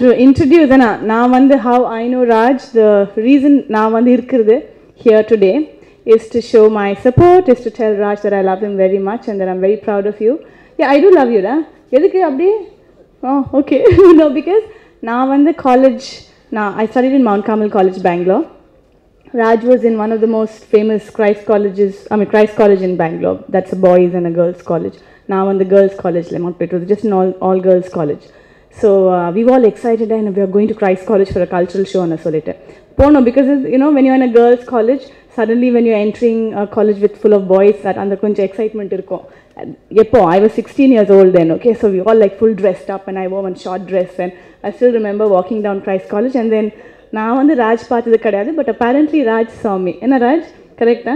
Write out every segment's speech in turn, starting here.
to introduce நான் வந்து how I know Raj, the reason நான் வந்து இருக்கிறது here today is to show my support, is to tell Raj that I love him very much and that I'm very proud of you. Yeah, I do love you, எதுக்கு அப்படி? Oh, okay. No, because நான் வந்து college, I studied in Mount Carmel College, Bangalore. Raj was in one of the most famous Christ College in Bangalore. That's a boys and a girls college. Now on the girls college, it was just an all girls college. So we were all excited and we are going to Christ College for a cultural show on a solitaire. Pono, because when you're in a girls college, suddenly when you're entering a college with full of boys, that and the kuncha excitement irko. I was 16 years old then, okay, so we all like full dressed up and I wore one short dress and I still remember walking down Christ College and then நான் வந்து ராஜ் பார்த்தது கிடையாது, but apparently Raj saw me. என்ன Raj, correct?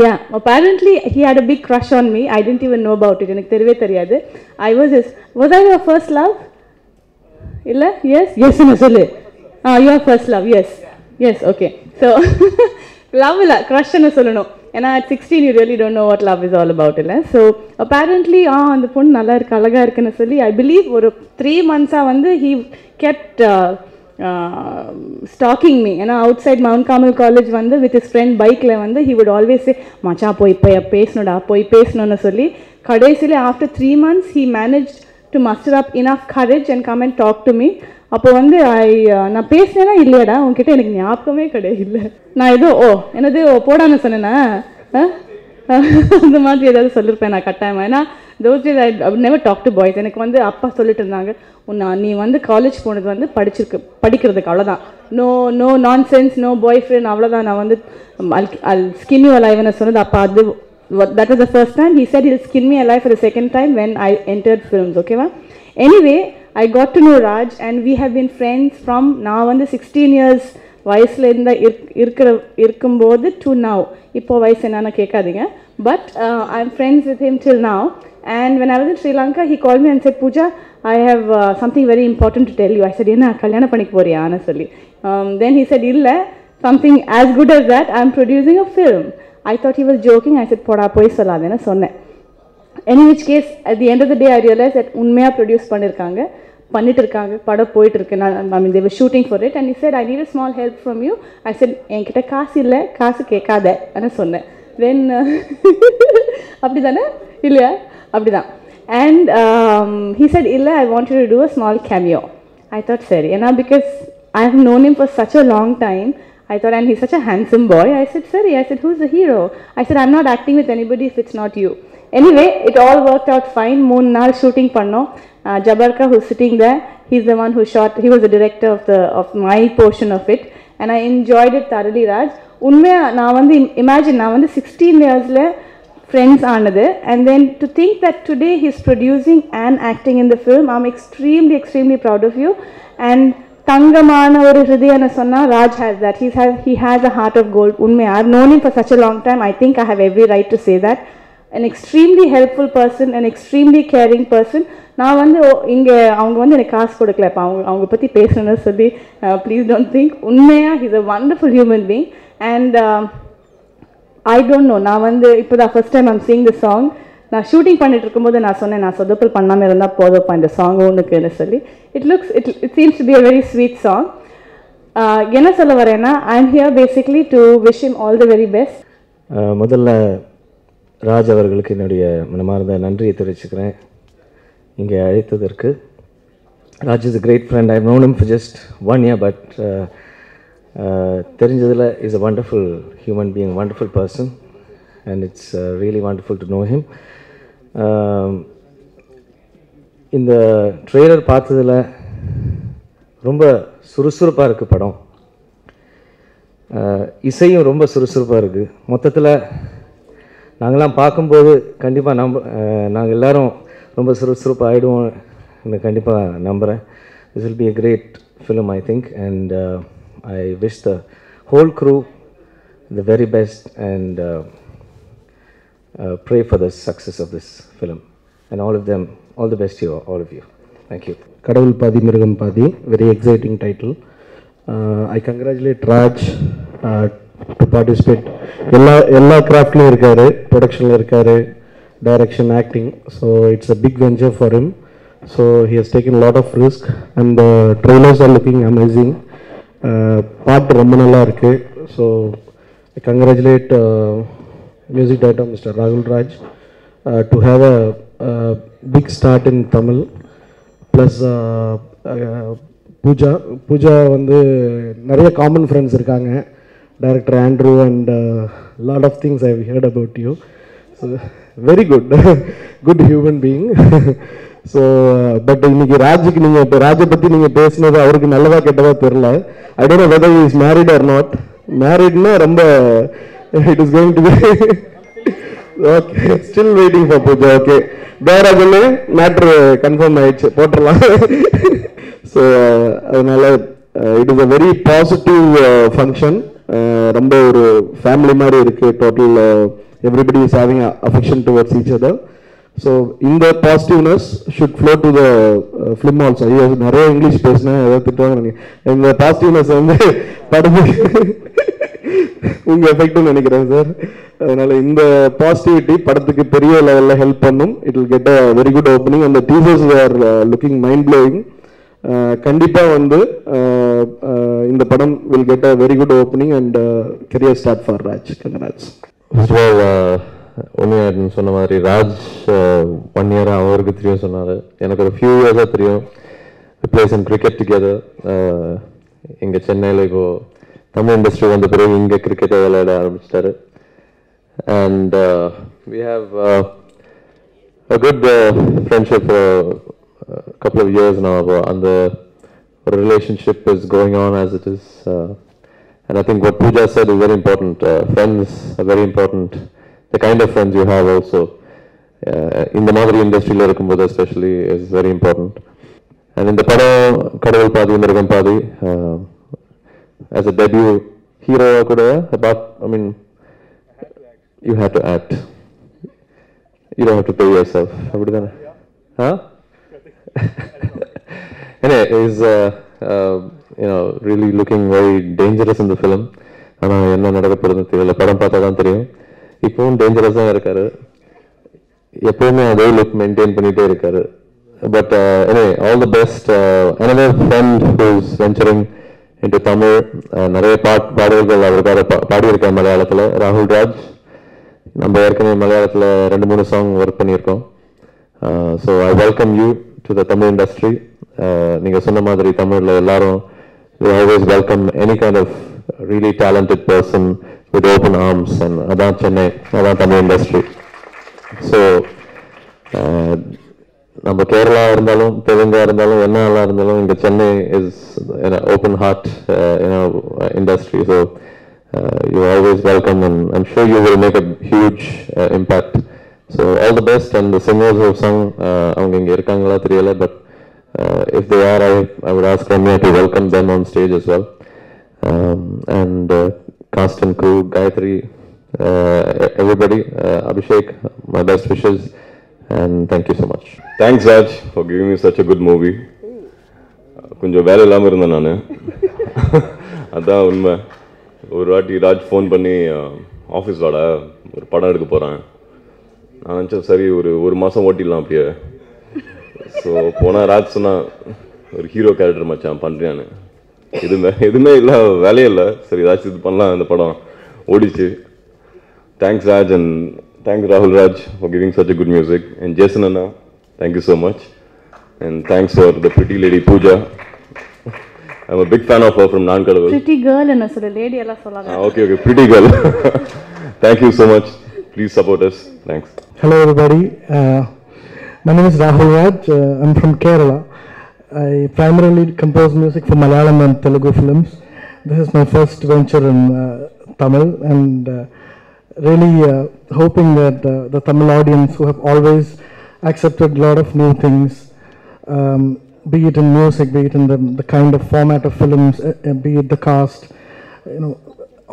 Yeah, apparently he had a big crush on me. I didn't even know about it. எனக்கு தெரியவே தெரியாது. Was I your first love? இல்ல? Yes? Yes ன்னு சொல்லு. Your first love, yes, okay. So love இல்ல, crush ன்னு சொல்லணும். ஏன்னா at 16 you really don't know what love is all about, இல்ல? So apparently அந்த பொண்ணு நல்லா இருக்கு, அழகா இருக்குன்னு சொல்லி I believe ஒரு 3 months வந்து he kept stalking me. Outside Mount Carmel College வந்து with his friend bikeல வந்து he would always say மச்சா போய் பேசணும்னு சொல்லி கடைசியில after 3 months he managed to muster up enough courage and come and talk to me. அப்போ வந்து நான் பேசினேனா இல்லையாடா உன்கிட்ட எனக்கு ஞாபகமே கிடையாது. இல்லை நான் ஏதோ என்னது போடான்னு சொன்னேன்னா அந்த மாதிரி ஏதாவது சொல்லியிருப்பேன் நான் கட்டாயமா. ஏன்னா those days I would never talk to boys. எனக்கு வந்து அப்பா சொல்லிட்டு இருந்தாங்க, நீ வந்து காலேஜ் போனது வந்து படிக்கிறதுக்கு அவ்வளோதான், நோ நான்சென்ஸ், நோ பாய் ஃப்ரெண்ட், அவ்வளோதான். நான் வந்து I'll skin you alive ன்னு சொன்னது அப்பா. அது that was the first time. He said he'll skin me alive for the second time when I entered films, okay va? Anyway, I got to know Raj and we have been friends from நான் வந்து 16 years வயசுல இருந்த இருக்கும்போது to now. இப்போ வயசு என்னன்னு கேட்காதீங்க, but I'm friends with him till now. And when I was in Sri Lanka, he called me and said, Pooja, I have something very important to tell you. I said, என்ன கல்யாணம் பண்ணிக்க போறியான்னு சொல்லி. Then he said, இல்லை, something as good as that, I'm producing a film. I thought he was joking. I said, போடா போய் சொல்லாதேன்னு சொன்னேன். In which case, at the end of the day, I realized that உண்மையாக produce பண்ணிட்டு இருக்காங்க, படம் போயிட்டு இருக்கு. I mean, they were shooting for it and he said, I need a small help from you. I said, என்கிட்ட காசு இல்லை, காசு கேட்காதன்னு சொன்னேன். Then அப்படி தானே இல்லையா? அப்படிதான். And he said, illa, I want you to do a small cameo. I thought, seri, because I have known him for such a long time. I thought, and he's such a handsome boy. I said, seri, who's the hero? I said, I'm not acting with anybody if it's not you. Anyway, it all worked out fine. 3 naal shooting panno. Jabarka, who's sitting there, he's the one who shot. He was the director of my portion of it, and I enjoyed it thoroughly, Raj. Unmaya, நான் வந்து imagine நான் வந்து 16 yearsல friends ஆனது, and then to think that today he's producing and acting in the film. I'm extremely proud of you. And தங்கமான ஒரு ஹிருதயம்னு சொன்னா Raj has that. He has a heart of gold. உண்மையா, I've known him for such a long time. I think I have every right to say that. An extremely helpful person, an extremely caring person. நான் வந்து இங்கே அவங்க வந்து எனக்கு காசு கொடுக்கல, இப்போ அவங்க பற்றி பேசணும்னு சொல்லி ப்ளீஸ் டோன்ட் திங்க். உண்மையாக he's a wonderful human being. And I don't know, நான் வந்து இப்போ தான் first time I'm seeing the song. நான் ஷூட்டிங் பண்ணிட்டு இருக்கும்போது நான் சொன்னேன், நான் சொதப்பல் பண்ணாமல் இருந்தால் போதும்ப்பா இந்த சாங் ஒன்றுக்குன்னு சொல்லி. It seems to be a very sweet song. என்ன சொல்ல வரேன்னா, I'm here basically to wish him all the very best. முதல்ல ராஜ் அவர்களுக்கு என்னுடைய மனமார்ந்த நன்றியை தெரிவிச்சுக்கிறேன் இங்கே அழைத்ததற்கு. Raj is a great friend. I've known him for just 1 year, but தெரிஞ்சதில் is a wonderful human being, wonderful person, and it's really wonderful to know him. இந்த trailer பார்த்ததில் ரொம்ப சுறுசுறுப்பாக இருக்குது படம். இசையும் ரொம்ப சுறுசுறுப்பாக இருக்குது. மொத்தத்தில் நாங்கள்லாம் பார்க்கும்போது கண்டிப்பாக நாங்கள் எல்லோரும் ரொம்ப சுறுசுறுப்பாக ஆகிடுவோம்னு கண்டிப்பாக நம்புகிறேன். This will be a great film, I think, and I wish the whole crew the very best and pray for the success of this film, and all of them, all the best to you, all of you. Thank you. Kadavul Paadi Mirugam Paadi, very exciting title. I congratulate Raj to participate. எல்லா கிராஃப்ட்லையும் இருக்காரு, ப்ரொடக்ஷனில் இருக்காரு, direction, acting. So it's a big venture for him. So he has taken a lot of risk and the trailers are looking amazing. Part ரொம்ப நல்லா இருக்கு. So I congratulate music director Mr. Rahul Raj to have a big start in Tamil. Plus Pooja வந்து நிறைய common friends இருக்காங்க. Director Andrew and lot of things I have heard about you. So very good good human being. So but இன்னைக்கு ராஜுக்கு நீங்கள் இப்போ ராஜை பற்றி நீங்கள் பேசினது அவருக்கு நல்லதா கெட்டதா தெரில. I don't know whether he is married or not. மேரிட்னா ரொம்ப it is going to be okay. Still waiting for Pooja. Okay தேவராஜன்னு மேட்ரு கன்ஃபார்ம் ஆயிடுச்சு, போட்டுடலாம். ஸோ அதனால it is a very positive function. ரொம்ப ஒரு ஃபேமிலி மாதிரி இருக்கு. Total everybody is having affection towards each other. So இந்த பாசிட்டிவ்னஸ் should flow to the film also. ஐயோ நிறைய இங்கிலீஷ் பேசினேன், ஏதாவது திட்டுவாங்க. இந்த பாசிட்டிவ்னஸ் வந்து படத்துக்கு உங்க எஃபெக்ட்னு நினைக்கிறேன் சார். அதனால இந்த பாசிட்டிவிட்டி படத்துக்கு பெரிய லெவலில் ஹெல்ப் பண்ணும். It will get a very good opening. அந்த teasers are looking mind blowing. கண்டிப்பா வந்து இந்த படம் will get a very good opening and career start for Raj. Congrats. ஒன்று சொன்ன மாதிரி ராஜ் 1 year அவருக்கு தெரியும் சொன்னார். எனக்கு ஒரு ஃபியூ இயர்ஸாக தெரியும். Place in cricket together. இங்கே சென்னையில் இப்போ தமிழ் இண்டஸ்ட்ரி வந்த பிறகு இங்கே கிரிக்கெட்டை விளையாட ஆரம்பிச்சிட்டாரு. And we have a good friendship couple of years now, and the relationship is going on as it is, and I think what Pooja said is very important. Friends are very important. The kind of friends you have also in the Madhuri industry especially is very important. And in the padam Kadavul Paadi Miragam Paadi, as a debut hero kuda, but I mean you have to act, you don't have to pay yourself. Huh? Anyway, he's really looking very dangerous in the film. ஆனால் என்ன நடக்க போகிறது தெரியல, படம் பார்த்தா தான் தெரியும். இப்போவும் டேஞ்சரஸாக இருக்காரு, எப்போவுமே அதே லுக் மெயின்டைன் பண்ணிகிட்டே இருக்காரு. But anyway, all the best. Another friend who's venturing into Tamil, நிறைய பாடல்கள் அவருக்காக பாடியிருக்கார் மலையாளத்தில், ராகுல் ராஜ். நம்ம ஏற்கனவே மலையாளத்தில் 2-3 சாங் ஒர்க் பண்ணியிருக்கோம். So I welcome you to the Tamil industry. நீங்க சொன்ன மாதிரி தமிழ்ல எல்லாரும் we always welcome any kind of really talented person with open arms, and அதான் சென்னை, அதான் தமிழ் இண்டஸ்ட்ரி. ஸோ நம்ம கேரளா இருந்தாலும் தெலுங்கா இருந்தாலும் என்னெல்லாம் இருந்தாலும் இங்கே Chennai is open heart industry. So you always welcome, and I'm sure you will make a huge impact. So all the best. And the singers who have sung, அவங்க இங்கே இருக்காங்களா தெரியல, but if they are, I would ask Ramya to welcome them on stage as well. And cast and crew, Gayatri, everybody, Abhishek, my best wishes, and thank you so much. Thanks Raj for giving me such a good movie. கொஞ்சம் வேலை இல்லாமல் இருந்தேன் நான், அதான் உண்மை. ஒரு வாட்டி Raj phone பண்ணி ஆஃபீஸ் வாடா ஒரு படம் எடுக்க போகிறேன். நான் நினச்சேன் சரி ஒரு மாதம் ஓட்டிடலாம் அப்படியே. ஸோ போனால் ராஜ் சொன்னால் ஒரு ஹீரோ கேரக்டர் மச்சான் பண்ணுறியான்னு. எதுவுமே இல்லை, வேலையே இல்லை. சரி ஏதாச்சும் இது பண்ணலாம், அந்த படம் ஓடிச்சு. தேங்க்ஸ் ராஜ், அண்ட் தேங்க்ஸ் ராகுல் Raj for giving such a good music. And Jason Anna, thank you so much. And thanks for the pretty lady Pooja. I'm a big fan of her from Nankadavul. Pretty girl என்ன சொல்ல, lady எல்லாம் சொல்லாத. Okay, pretty girl. Thank you so much. Please support us. Thanks. Hello everybody. My name is Rahul Raj. I'm from Kerala. I primarily compose music for Malayalam and Telugu films. This is my first venture in Tamil, and really hoping that the Tamil audience, who have always accepted a lot of new things, be it in music, be it in the kind of format of films, be it the cast,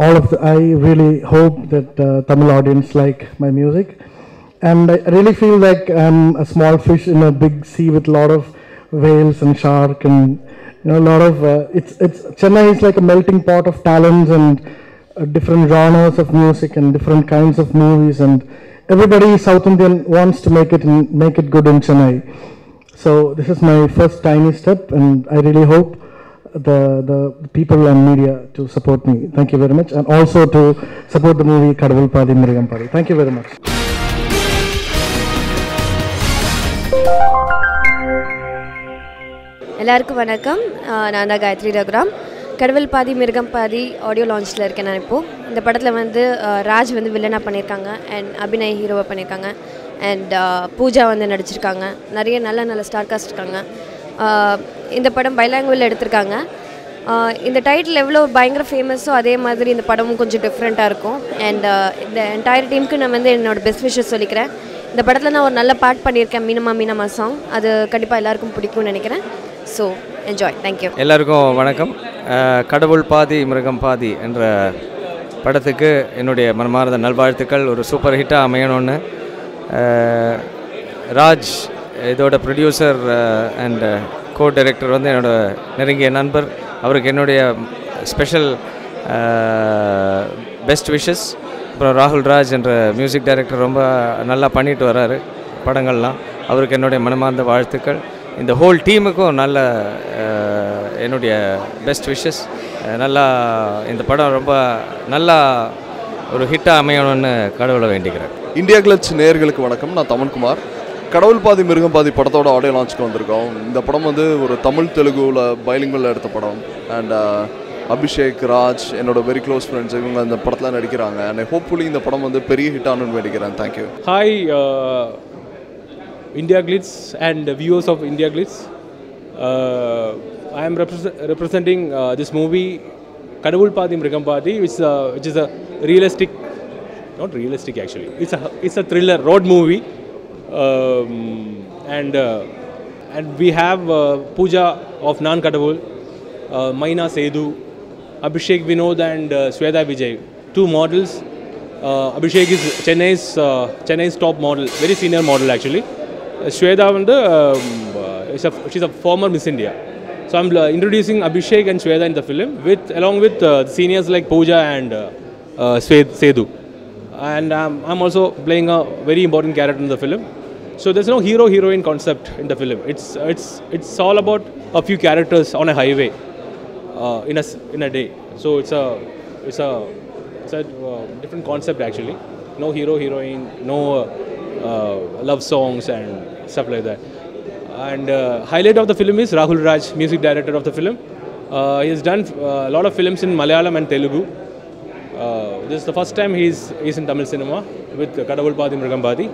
all of I really hope that Tamil audience like my music. And I really feel like I'm a small fish in a big sea with a lot of whales and shark, and a lot of it's Chennai is like a melting pot of talents and different genres of music and different kinds of movies, and everybody South Indian wants to make it good in Chennai. So this is my first tiny step, and I really hope the people and media to support me. Thank you very much, and also to support the movie Kadavul Paadi Mirugam Paadi. Thank you very much. எல்லாருக்கும் வணக்கம். நான் தான் காயத்ரி ரகுராம். கடவுள் பாதி மிருகம் பாதி audio லான்ச்சில் இருக்கேன் நான் இப்போது. இந்த படத்தில் வந்து ராஜ் வந்து வில்லனாக பண்ணியிருக்காங்க, அண்ட் அபிநய் ஹீரோவாக பண்ணியிருக்காங்க, அண்ட் பூஜா வந்து நடிச்சிருக்காங்க. நிறைய நல்ல ஸ்டார் காஸ்ட் இருக்காங்க. இந்த படம் பைலாங்குவல் எடுத்திருக்காங்க. இந்த டைட்டில் எவ்வளோ பயங்கர ஃபேமஸோ அதே மாதிரி இந்த படமும் கொஞ்சம் டிஃப்ரெண்ட்டாக இருக்கும். அண்ட் இந்த என்டையர் டீமுக்கு நான் வந்து என்னோடய பெஸ்ட் விஷஸ் சொல்லிக்கிறேன். இந்த படத்தில் நான் ஒரு நல்ல பாட் பண்ணியிருக்கேன், மீனமா சாங். அது கண்டிப்பாக எல்லாருக்கும் பிடிக்கும்னு நினைக்கிறேன். So enjoy. தேங்க்யூ. எல்லாருக்கும் வணக்கம். கடவுள் பாதி மிருகம் பாதி என்ற படத்துக்கு என்னுடைய மனமார்ந்த நல்வாழ்த்துக்கள். ஒரு சூப்பர் ஹிட்டாக அமையணும்னு ராஜ் இதோட ப்ரொடியூசர் அண்ட் கோ டைரக்டர் வந்து என்னோட நெருங்கிய நண்பர். அவருக்கு என்னுடைய ஸ்பெஷல் பெஸ்ட் விஷஸ். அப்புறம் ராகுல் ராஜ் என்ற மியூசிக் டைரக்டர் ரொம்ப நல்லா பண்ணிட்டு வர்றாரு படங்கள்லாம். அவருக்கு என்னுடைய மனமார்ந்த வாழ்த்துக்கள். இந்த ஹோல் டீமுக்கும் நல்ல என்னுடைய பெஸ்ட் விஷஸ். நல்லா இந்த படம் ரொம்ப நல்லா ஒரு ஹிட்டாக அமையணும்னு கடவுளை வேண்டிக்கிறேன். இந்தியா கிளட்ச் நேயர்களுக்கு வணக்கம். நான் தமன்குமார். கடவுள் பாதி மிருகம் பாதி படத்தோட ஆடியோ லான்ச்சுக்கு வந்திருக்கோம். இந்த படம் வந்து ஒரு தமிழ் தெலுங்குல பைலிங்குவலில் எடுத்த படம். அண்ட் அபிஷேக், ராஜ் என்னோட வெரி க்ளோஸ் ஃப்ரெண்ட்ஸ், இவங்க இந்த படத்தில் நடிக்கிறாங்க. அண்ட் ஹோப்ஃபுல்லி இந்த படம் வந்து பெரிய ஹிட் ஆகணும்னு வேண்டிக்கிறேன். Thank you. Hi India Glitz and viewers of India Glitz. I am representing this movie Kadavul Paadi Mirugam Paadi, which is a realistic, not realistic actually. It's a thriller road movie, and we have Pooja of Nan Kadavul, Maina Sedu, Abhishek Vinod and Sweta Vijay, two models. Abhishek is Chennai's top model, very senior model actually. Sweta she's a former Miss India. So I'm introducing Abhishek and Sweta in the film along with seniors like Pooja and Sedu. And I'm also playing a very important character in the film. So there's no hero-heroine concept in the film. It's all about a few characters on a highway in a day. So it's a different concept actually. No hero-heroine, no love songs and stuff like that. And highlight of the film is Rahul Raj, music director of the film. He has done a lot of films in Malayalam and Telugu. This is the first time he's in Tamil cinema with Kadavul Paadi Mirugam Paadi.